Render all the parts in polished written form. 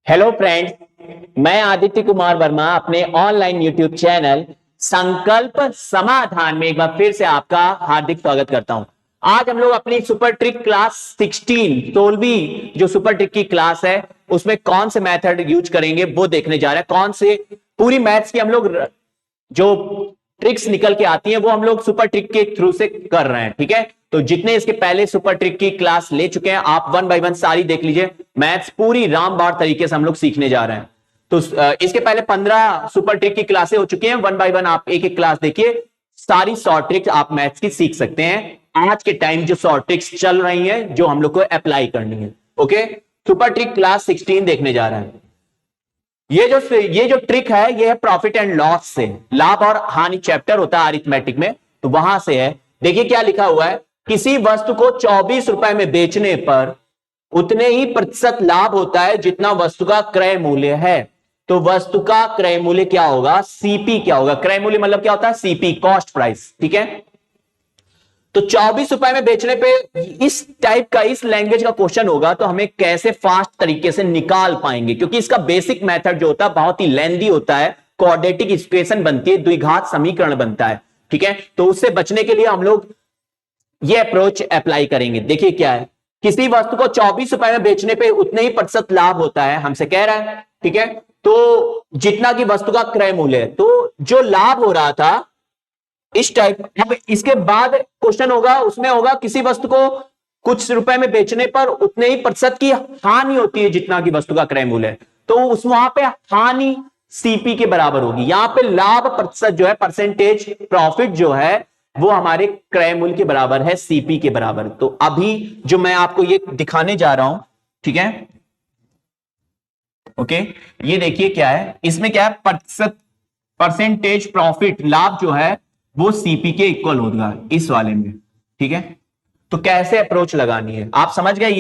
Hello friends, मैं आदित्य कुमार वर्मा अपने online YouTube channel संकल्प समाधान में एक बार फिर से आपका हार्दिक स्वागत करता हूं। आज हम लोग अपनी सुपर ट्रिक क्लास 16वीं जो सुपर ट्रिक की क्लास है उसमें कौन से मेथड यूज करेंगे वो देखने जा रहे हैं। कौन से पूरी मैथ्स की हम लोग जो ट्रिक्स निकल के आती हैं वो हम लोग सुपर ट्रिक के थ्रू से कर रहे हैं। ठीक है, तो जितने इसके पहले सुपर ट्रिक की क्लास ले चुके हैं आप वन बाय वन सारी देख लीजिए। मैथ्स पूरी रामबाण तरीके से हम लोग सीखने जा रहे हैं। तो इसके पहले 15 सुपर ट्रिक की क्लासें हो चुकी हैं। वन बाय वन आप एक एक क्लास देखिए, सारी शॉर्ट ट्रिक्स आप मैथ्स की सीख सकते हैं। आज के टाइम जो शॉर्ट ट्रिक्स चल रही हैं जो हम लोग को अप्लाई करनी है। ओके, सुपर ट्रिक क्लास 16 देखने जा रहे हैं। ये जो ट्रिक है ये है प्रॉफिट एंड लॉस से, लाभ और हानि चैप्टर होता है अरिथमेटिक में, तो वहां से है। देखिए क्या लिखा हुआ है, किसी वस्तु को 24 रुपए में बेचने पर उतने ही प्रतिशत लाभ होता है जितना वस्तु का क्रय मूल्य है। तो वस्तु का क्रय मूल्य क्या होगा, सीपी क्या होगा। क्रय मूल्य मतलब क्या होता है, सीपी, कॉस्ट प्राइस। ठीक है, तो 24 रुपए में बेचने पे इस टाइप का, इस लैंग्वेज का क्वेश्चन होगा तो हमें कैसे फास्ट तरीके से निकाल पाएंगे, क्योंकि इसका बेसिक मेथड जो होता है बहुत ही लेंदी होता है। क्वाड्रेटिक इक्वेशन बनती है, द्विघात समीकरण बनता है। ठीक है, तो उससे बचने के लिए हम लोग ये अप्रोच अप्लाई करेंगे। देखिए क्या है, किसी वस्तु को 24 रुपए में बेचने पे उतने ही प्रतिशत लाभ होता है, हमसे कह रहा है। ठीक है, तो जितना की वस्तु का क्रय मूल्य है, तो जो लाभ हो रहा था इस टाइप। अब इसके बाद क्वेश्चन होगा, उसमें होगा किसी वस्तु को कुछ रुपए में बेचने पर उतने ही प्रतिशत की हानि होती है जितना की वस्तु का क्रय मूल्य है। तो उस वहां पे हानि सीपी के बराबर होगी। यहां पे लाभ प्रतिशत जो है, परसेंटेज प्रॉफिट जो है, वो हमारे क्रय मूल्य के बराबर है, सीपी के बराबर। तो अभी जो मैं आपको ये दिखाने जा रहा हूं, ठीक है, ओके, ये देखिए क्या है, इसमें क्या है, प्रतिशत, परसेंटेज प्रॉफिट, लाभ जो है वो सीपी के इक्वल होगा इस वाले में। ठीक है, तो कैसे अप्रोच लगानी है आप समझ गए।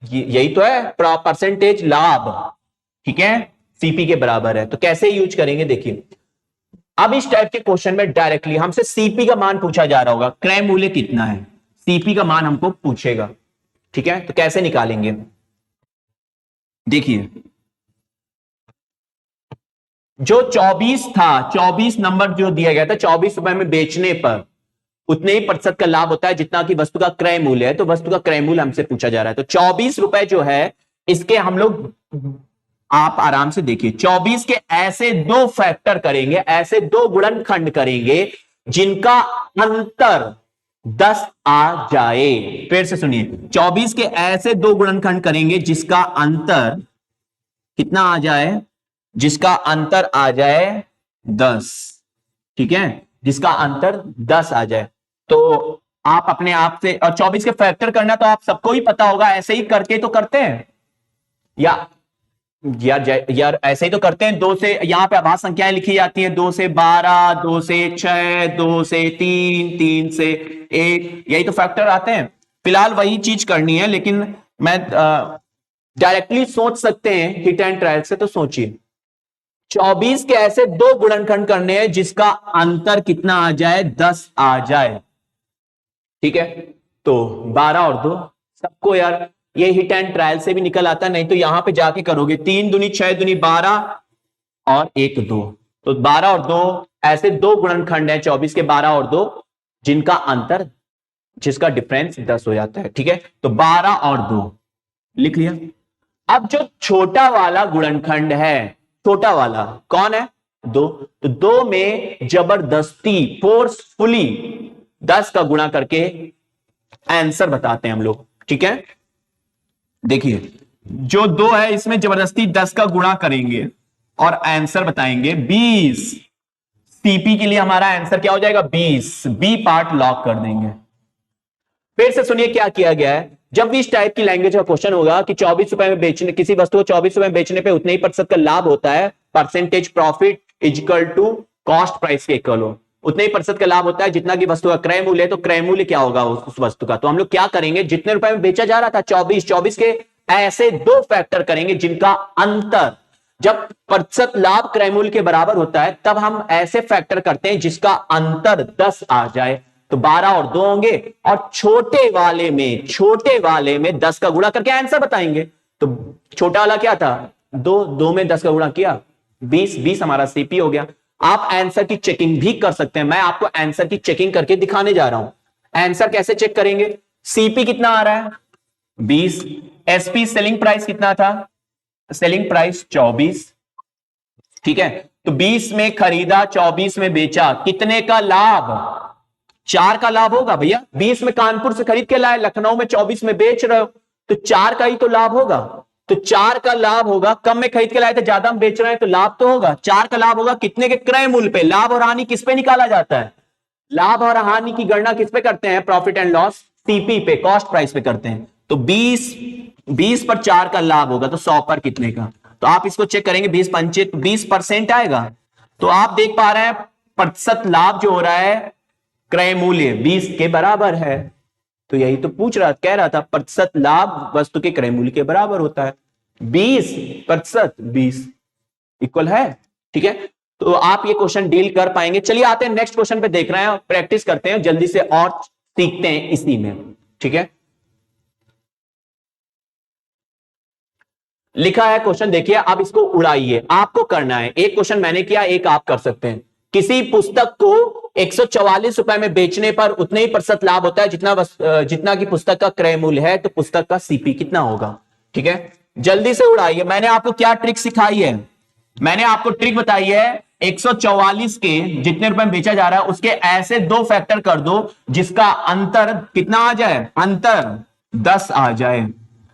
यही तो है परसेंटेज लाभ। ठीक है, सीपी के बराबर है, तो कैसे यूज करेंगे देखिए। अब इस टाइप के क्वेश्चन में डायरेक्टली हमसे सीपी का मान पूछा जा रहा होगा, क्रय मूल्य कितना है, सीपी का मान हमको पूछेगा। ठीक है, तो कैसे निकालेंगे देखिए। जो 24 था, 24 नंबर जो दिया गया था, 24 रुपए में बेचने पर उतने ही प्रतिशत का लाभ होता है जितना की वस्तु का क्रय मूल्य है। तो वस्तु का क्रय मूल्य हमसे पूछा जा रहा है, तो 24 रुपए जो है इसके हम लोग, आप आराम से देखिए, 24 के ऐसे दो फैक्टर करेंगे, ऐसे दो गुणनखंड करेंगे जिनका अंतर 10 आ जाए। फिर से सुनिए, 24 के ऐसे दो गुणनखंड करेंगे जिसका अंतर कितना आ जाए, जिसका अंतर आ जाए 10। ठीक है, जिसका अंतर 10 आ जाए। तो आप अपने आप से, और 24 के फैक्टर करना तो आप सबको ही पता होगा, ऐसे ही करके तो करते हैं, या यार ऐसे ही तो करते हैं। दो से, यहां पे आभास संख्याएं लिखी जाती हैं, 2 से 12, 2 से 6, 2 से 3, 3 से 1, यही तो फैक्टर आते हैं। फिलहाल वही चीज करनी है, लेकिन मैं डायरेक्टली सोच सकते हैं हिट एंड ट्रायल से। तो सोचिए, 24 के ऐसे दो गुणनखंड करने हैं जिसका अंतर कितना आ जाए, 10 आ जाए। ठीक है, तो 12 और 2 सबको, यार ये हिट एंड ट्रायल से भी निकल आता, नहीं तो यहां पे जाके करोगे, 3 दूनी 6 दूनी 12 और 1 2, तो 12 और 2 ऐसे दो गुणनखंड हैं 24 के, 12 और 2, जिनका अंतर, जिसका डिफरेंस 10 हो जाता है। ठीक है, तो 12 और 2 लिख लिया। अब जो छोटा वाला गुणनखंड है, छोटा वाला कौन है, 2, तो 2 में जबरदस्ती, फोर्सफुली 10 का गुणा करके आंसर बताते हैं हम लोग। ठीक है, देखिए जो 2 है इसमें जबरदस्ती 10 का गुणा करेंगे और आंसर बताएंगे 20। सीपी के लिए हमारा आंसर क्या हो जाएगा, 20। बी पार्ट लॉक कर देंगे। फिर से सुनिए क्या किया गया है। जब भी इस टाइप की लैंग्वेज का क्वेश्चन होगा कि 24 रुपए में बेचने, किसी वस्तु को 24 रुपए में बेचने पे उतने ही प्रतिशत का लाभ होता है, percentage profit equal to cost price के इक्वल हो, उतने ही प्रतिशत का लाभ होता है जितना की वस्तु का क्रय मूल्य है। तो क्रय मूल्य क्या होगा उस वस्तु का, तो हम लोग क्या करेंगे, जितने रुपए में बेचा जा रहा था 24 के ऐसे दो फैक्टर करेंगे जिनका अंतर, जब प्रतिशत लाभ क्रय मूल्य के बराबर होता है तब हम ऐसे फैक्टर करते हैं जिसका अंतर 10 आ जाए। तो 12 और 2 होंगे, और छोटे वाले में 10 का गुणा करके आंसर बताएंगे। तो छोटा वाला क्या था, दो, दो में 10 का गुणा किया 20, 20 हमारा सीपी हो गया। आप आंसर की चेकिंग भी कर सकते हैं, मैं आपको आंसर की चेकिंग करके दिखाने जा रहा हूं। आंसर कैसे चेक करेंगे, सीपी कितना आ रहा है 20, एसपी सेलिंग प्राइस कितना था, सेलिंग प्राइस 24, ठीक है। तो 20 में खरीदा, 24 में बेचा, कितने का लाभ, 4 का लाभ होगा भैया। 20 में कानपुर से खरीद के लाए, लखनऊ में 24 में बेच रहे हो, तो 4 का ही तो लाभ होगा। तो 4 का लाभ होगा, कम में खरीद के लाए थे, ज्यादा में बेच रहे हैं तो लाभ तो होगा। 4 का लाभ होगा कितने के क्रय मूल्य पे। लाभ और हानि किस पे निकाला जाता है, लाभ और हानि की गणना किस पे करते हैं, प्रॉफिट एंड लॉस, सीपी पे, कॉस्ट प्राइस पे करते हैं। तो 20 पर 4 का लाभ होगा तो 100 पर कितने का। तो आप इसको चेक करेंगे, 20% आएगा। तो आप देख पा रहे हैं प्रतिशत लाभ जो हो रहा है क्रय मूल्य 20 के बराबर है। तो यही तो कह रहा था प्रतिशत लाभ वस्तु के क्रय मूल्य के बराबर होता है। 20% 20 इक्वल है, ठीक है। तो आप ये क्वेश्चन डील कर पाएंगे। चलिए आते हैं नेक्स्ट क्वेश्चन पे, देख रहे हैं, प्रैक्टिस करते हैं जल्दी से और सीखते हैं इसी में, ठीक है। लिखा है क्वेश्चन, देखिए, अब इसको उड़ाइए, आपको करना है। एक क्वेश्चन मैंने किया, एक आप कर सकते हैं। किसी पुस्तक को 144 रुपए में बेचने पर उतने ही प्रतिशत लाभ होता है जितना की पुस्तक का क्रय मूल्य है, तो पुस्तक का सीपी कितना होगा, ठीक है। जल्दी से उड़ाइए। मैंने आपको क्या ट्रिक सिखाई है, मैंने आपको ट्रिक बताई है, 144 के जितने रुपए में बेचा जा रहा है उसके ऐसे दो फैक्टर कर दो जिसका अंतर कितना आ जाए, अंतर 10 आ जाए।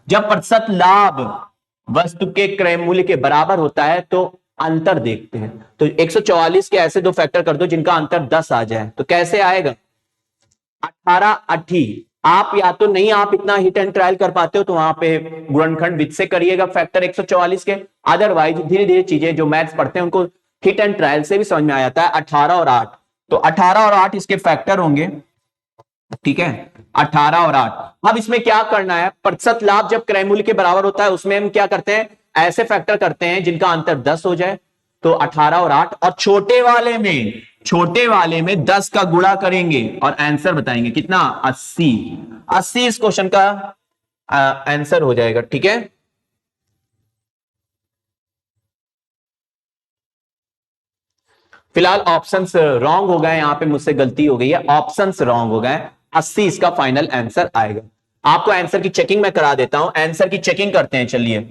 जब प्रतिशत लाभ वस्तु के क्रय मूल्य के बराबर होता है तो अंतर देखते हैं। तो 144 के ऐसे दो फैक्टर कर दो जिनका अंतर 10 आ जाए, तो कैसे आएगा, 18 80। आप या तो नहीं, आप इतना हिट एंड ट्रायल कर पाते हो तो वहां पे गुणनखंड विधि से करिएगा फैक्टर 144 के। अदरवाइज धीरे धीरे चीजें जो मैथ्स पढ़ते हैं उनको हिट एंड ट्रायल से भी समझ में आ जाता है। 18 और 8, तो 18 और 8 इसके फैक्टर होंगे, ठीक है, 18 और 8। अब इसमें क्या करना है, प्रतिशत लाभ जब क्रय मूल्य के बराबर होता है उसमें हम क्या करते हैं, ऐसे फैक्टर करते हैं जिनका अंतर 10 हो जाए। तो 18 और 8, और छोटे वाले में 10 का गुणा करेंगे और आंसर बताएंगे कितना, 80। 80 इस क्वेश्चन का आंसर हो जाएगा, ठीक है। फिलहाल ऑप्शंस रॉन्ग हो गए, यहां पे मुझसे गलती हो गई है, ऑप्शंस रॉन्ग हो गए। 80 इसका फाइनल आंसर आएगा। आपको आंसर की चेकिंग मैं करा देता हूं, आंसर की चेकिंग करते हैं, चलिए,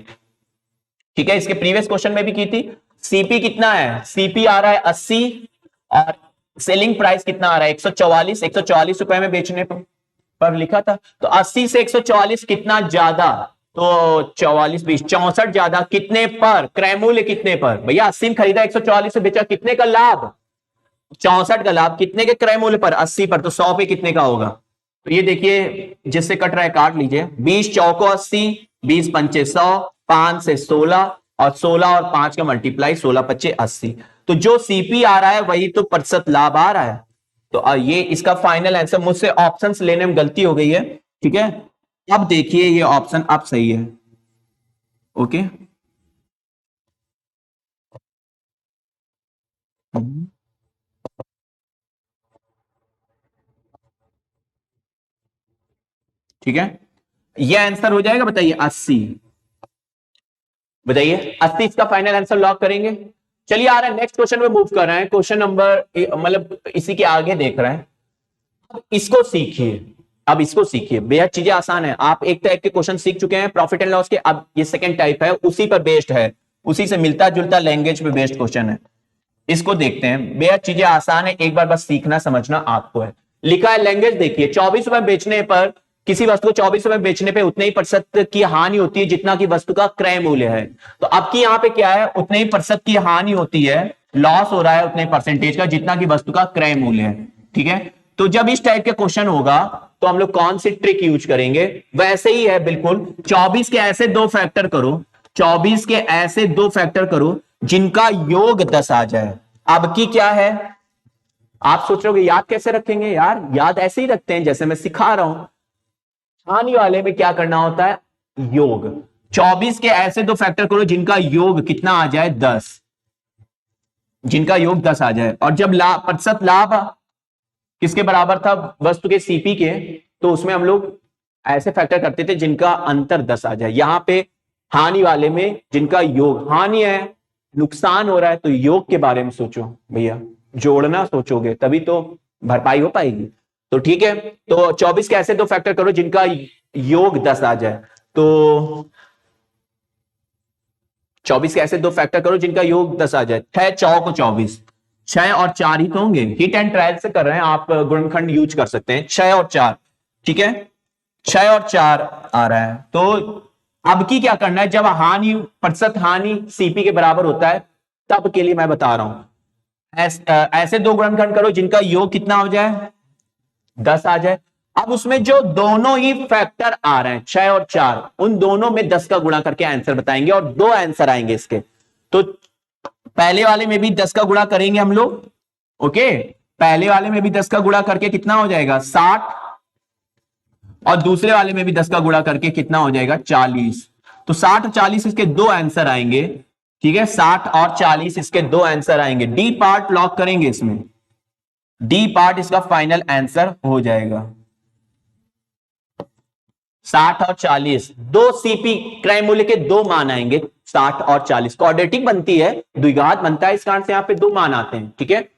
ठीक है। इसके प्रीवियस क्वेश्चन में भी की थी। सीपी कितना है, सीपी आ रहा है 80 और सेलिंग प्राइस कितना आ रहा है 144, 144 रुपए में बेचने पर लिखा था। तो 80 से 144 कितना ज्यादा, तो 44 20 64 ज्यादा, कितने पर, क्रय मूल्य कितने पर, भैया 80 में खरीदा 144 से बेचा, कितने का लाभ, 64 का लाभ, कितने के क्रय मूल्य पर, 80 पर, तो 100 पे कितने का होगा। तो ये देखिए जिससे कट रहा है काट लीजिए, 20 चौको 80, 20 पंचे 100, 5 से 16 और 16 और 5 का मल्टीप्लाई, 16 पच्चे 80। तो जो सीपी आ रहा है वही तो प्रतिशत लाभ आ रहा है। तो ये इसका फाइनल आंसर, मुझसे ऑप्शंस लेने में गलती हो गई है, ठीक है। अब देखिए ये ऑप्शन अब सही है, ओके। ठीक है, ये आंसर हो जाएगा, बताइए 80, बताइए 80 इसका फाइनल आंसर लॉक करेंगे। चलिए आ रहा है नेक्स्ट क्वेश्चन में मूव कर रहे हैं, क्वेश्चन नंबर मतलब इसी के आगे देख रहे हैं। अब इसको सीखिए, अब इसको सीखिए, बेहद चीजें आसान है। आप एक टाइप के क्वेश्चन सीख चुके हैं प्रॉफिट एंड लॉस के, अब ये सेकंड टाइप है, उसी पर बेस्ड है, उसी से मिलता जुलता लैंग्वेज पे बेस्ड क्वेश्चन है। इसको देखते हैं, बेहद चीजें आसान है, एक बार बस सीखना समझना आपको है। लिखा है लैंग्वेज देखिए, 24 रुपए बेचने पर, किसी वस्तु को 24 रुपए बेचने पे उतने ही प्रतिशत की हानि होती है जितना की वस्तु का क्रय मूल्य है। तो अब की यहां पे क्या है, उतने ही प्रतिशत की हानि होती है, लॉस हो रहा है उतने परसेंटेज का जितना की वस्तु का क्रय मूल्य है, ठीक है। तो जब इस टाइप के क्वेश्चन होगा तो हम लोग कौन सी ट्रिक यूज करेंगे, वैसे ही है बिल्कुल। 24 के ऐसे दो फैक्टर करो, 24 के ऐसे दो फैक्टर करो जिनका योग 10 आ जाए। अब की क्या है, आप सोच रहे हो याद कैसे रखेंगे, यार याद ऐसे ही रखते हैं जैसे मैं सिखा रहा हूं। हानि वाले में क्या करना होता है, योग। 24 के ऐसे दो फैक्टर करो जिनका योग कितना आ जाए, 10, जिनका योग 10 आ जाए। और जब प्रतिशत लाभ किसके बराबर था, वस्तु के सीपी के, तो उसमें हम लोग ऐसे फैक्टर करते थे जिनका अंतर 10 आ जाए। यहां पे हानि वाले में जिनका योग हानि है, नुकसान हो रहा है, तो योग के बारे में सोचो भैया, जोड़ना सोचोगे तभी तो भरपाई हो पाएगी। तो ठीक है, तो 24 के ऐसे दो फैक्टर करो जिनका योग 10 आ जाए। तो 24 के ऐसे दो फैक्टर करो जिनका योग 10 आ जाए। 6 चौक 24, 6 और 4 ही तो होंगे। हिट एंड ट्रायल से कर रहे हैं, आप गुणनखंड यूज कर सकते हैं। 6 और 4, ठीक है, 6 और 4 आ रहा है। तो अब की क्या करना है, जब हानि प्रतिशत हानि सीपी के बराबर होता है तब के लिए मैं बता रहा हूं, ऐसे दो गुणनखंड करो जिनका योग कितना हो जाए, 10 आ जाए। अब उसमें जो दोनों ही फैक्टर आ रहे हैं 6 और 4, उन दोनों में 10 का गुणा करके आंसर बताएंगे और दो आंसर आएंगे इसके। तो पहले वाले में भी 10 का गुणा करेंगे हम लोग, ओके, पहले वाले में भी 10 का गुणा करके कितना हो जाएगा 60, और दूसरे वाले में भी 10 का गुणा करके कितना हो जाएगा 40। तो 60 और 40 इसके दो आंसर आएंगे, ठीक है, 60 और 40 इसके दो आंसर आएंगे। डी पार्ट लॉक करेंगे इसमें, डी पार्ट इसका फाइनल आंसर हो जाएगा। 60 और 40 दो सीपी क्रय मूल्य के दो मान आएंगे, 60 और 40 क्वाड्रेटिक बनती है, द्विघात बनता है, इस कारण से यहां पे दो मान आते हैं, ठीक है।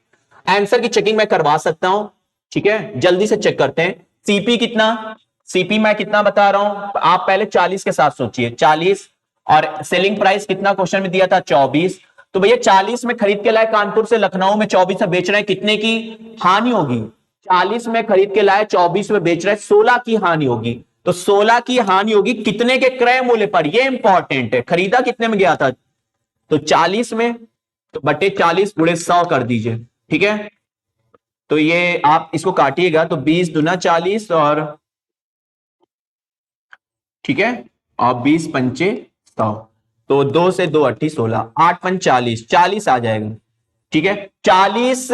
आंसर की चेकिंग मैं करवा सकता हूं, ठीक है, जल्दी से चेक करते हैं। सीपी कितना, सीपी मैं कितना बता रहा हूं, आप पहले 40 के साथ सोचिए, 40, और सेलिंग प्राइस कितना क्वेश्चन में दिया था 24। तो भैया 40 में खरीद के लाए कानपुर से लखनऊ में, 24 में बेच रहे हैं, कितने की हानि होगी, 40 में खरीद के लाए 24 में बेच रहे हैं, 16 की हानि होगी। तो 16 की हानि होगी कितने के क्रय मूल्य पर, ये इंपॉर्टेंट है। खरीदा कितने में गया था, तो 40 में, तो बटे 40 गुणे 100 कर दीजिए, ठीक है। तो ये आप इसको काटिएगा तो 20 दूना 40, और ठीक है, और 20 पंचे 100, तो 2 से 2 8 16, 8 पंच 40, 40 आ जाएगा, ठीक है। 40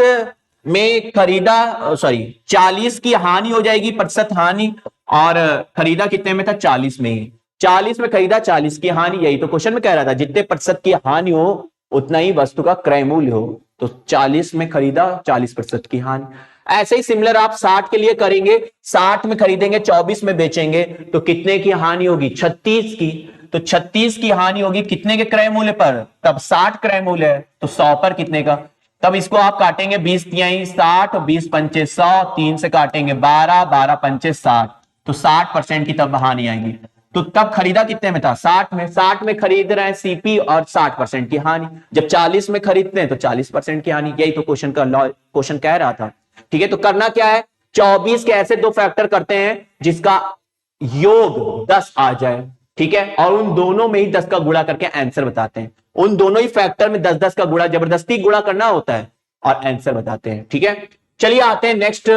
में खरीदा, सॉरी 40 की हानि हो जाएगी, प्रतिशत हानि, और खरीदा कितने में था 40 में ही, 40 में खरीदा 40 की हानि, यही तो क्वेश्चन में कह रहा था, जितने प्रतिशत की हानि हो उतना ही वस्तु का क्रय मूल्य हो। तो 40 में खरीदा, 40% की हानि। ऐसे ही सिमिलर आप 60 के लिए करेंगे, 60 में खरीदेंगे 24 में बेचेंगे, तो कितने की हानि होगी 36 की। तो 36 की हानि होगी कितने के क्रय मूल्य पर, तब 60 क्रय मूल्य है, तो 100 पर कितने का। तब इसको आप काटेंगे 20 तिहाई 60, 20 पंचे 100, 3 से काटेंगे 12, 12 पंचे 60, तो 60% की तब हानि आएगी। तो तब खरीदा कितने में था 60 में, 60 में खरीद रहे हैं सीपी और 60% की हानि। जब 40 में खरीदते हैं तो 40% की हानि, यही तो क्वेश्चन का क्वेश्चन कह रहा था, ठीक है। तो करना क्या है, 24 के ऐसे दो फैक्टर करते हैं जिसका योग 10 आ जाए, ठीक है, और उन दोनों में ही 10 का गुणा करके आंसर बताते हैं। उन दोनों ही फैक्टर में 10-10 का गुणा जबरदस्ती गुणा करना होता है और आंसर बताते हैं, ठीक है। चलिए आते हैं नेक्स्ट,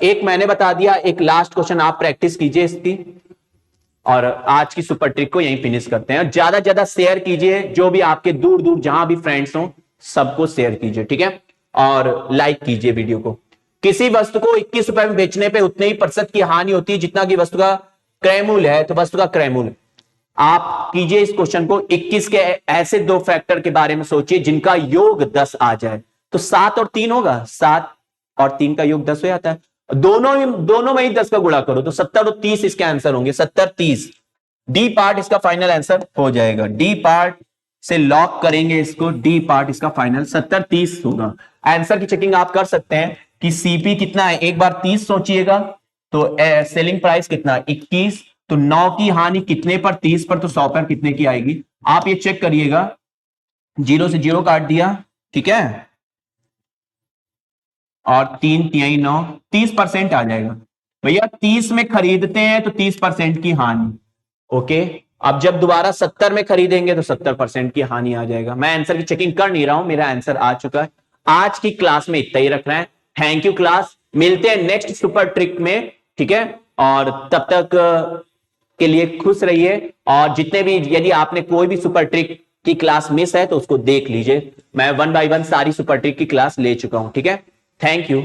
एक मैंने बता दिया, एक लास्ट क्वेश्चन आप प्रैक्टिस कीजिए इसकी, और आज की सुपर ट्रिक को यहीं फिनिश करते हैं। ज्यादा से ज्यादा शेयर कीजिए, जो भी आपके दूर दूर जहां भी फ्रेंड्स हो सबको शेयर कीजिए, ठीक है, और लाइक कीजिए वीडियो को। किसी वस्तु को 21 रुपए में बेचने पे उतने ही प्रतिशत की हानि होती है जितना की वस्तु का क्रय मूल्य है, तो वस्तु का क्रय मूल्य आप कीजिए इस क्वेश्चन को, 21 के ऐसे दो फैक्टर के बारे में सोचिए जिनका योग 10 आ जाए। तो 7 और 3 होगा, 7 और 3 का योग 10 हो जाता है, दोनों में ही 10 का गुणा करो तो 70 और 30 इसके आंसर होंगे, 70 30। डी पार्ट इसका फाइनल आंसर हो जाएगा, डी पार्ट से लॉक करेंगे इसको, डी पार्ट इसका फाइनल 70 30 होगा। आंसर की चेकिंग आप कर सकते हैं कि सीपी कितना है, एक बार 30 सोचिएगा, तो सेलिंग प्राइस कितना 21, तो 9 की हानि कितने पर 30 पर, तो 100 पर कितने की आएगी, आप ये चेक करिएगा। 0 से 0 काट दिया, ठीक है, और 3 तिहाई 9, 30% आ जाएगा भैया। 30 में खरीदते हैं तो 30% की हानि, ओके। अब जब दोबारा 70 में खरीदेंगे तो 70% की हानि आ जाएगा। मैं आंसर की चेकिंग कर नहीं रहा हूं, मेरा आंसर आ चुका है। आज की क्लास में इतना ही रखना है। थैंक यू क्लास, मिलते हैं नेक्स्ट सुपर ट्रिक में, ठीक है, और तब तक के लिए खुश रहिए। और जितने भी, यदि आपने कोई भी सुपर ट्रिक की क्लास मिस है तो उसको देख लीजिए, मैं 1 बाय 1 सारी सुपर ट्रिक की क्लास ले चुका हूं, ठीक है। Thank you.